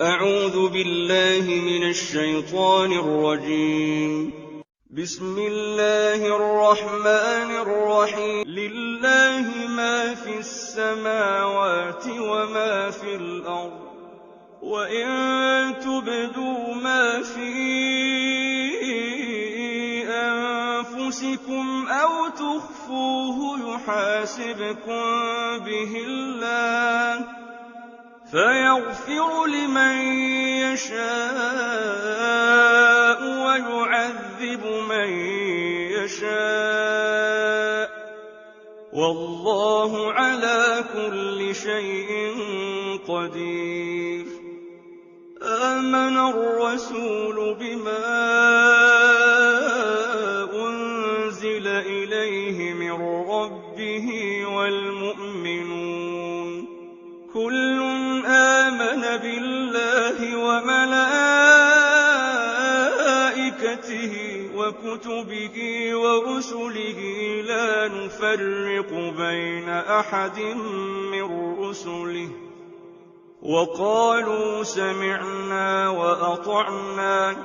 أعوذ بالله من الشيطان الرجيم. بسم الله الرحمن الرحيم. لله ما في السماوات وما في الأرض، وإن تبدوا ما في أنفسكم أو تخفوه يحاسبكم به الله، فيغفر لمن يشاء ويعذب من يشاء، والله على كل شيء قدير. آمن الرسول بما أنزل إليه من ربه والمؤمنون كل آمن بالله وملائكته وكتبه ورسله لا نفرق بين أحد من رسله، وقالوا سمعنا وأطعنا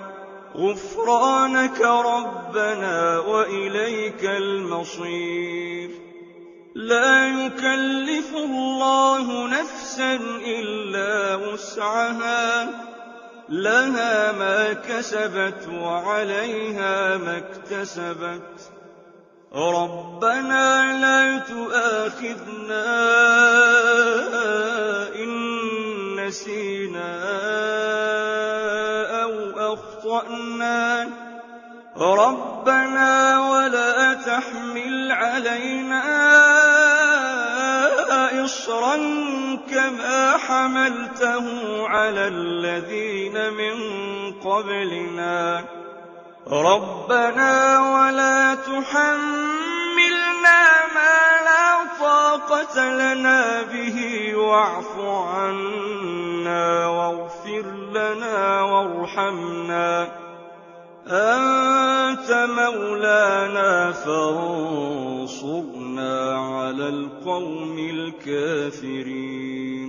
غفرانك ربنا وإليك المصير. لا يكلف الله نفسا إلا وسعها، لها ما كسبت وعليها ما اكتسبت. ربنا لا تؤاخذنا إن نسينا أو أخطأنا، ربنا ولا تحمل علينا إصرا كما حملته على الذين من قبلنا، ربنا ولا تحملنا ما لا طاقة لنا به واعف عنا واغفر لنا وارحمنا، أنت مولانا فانصرنا على القوم الكافرين.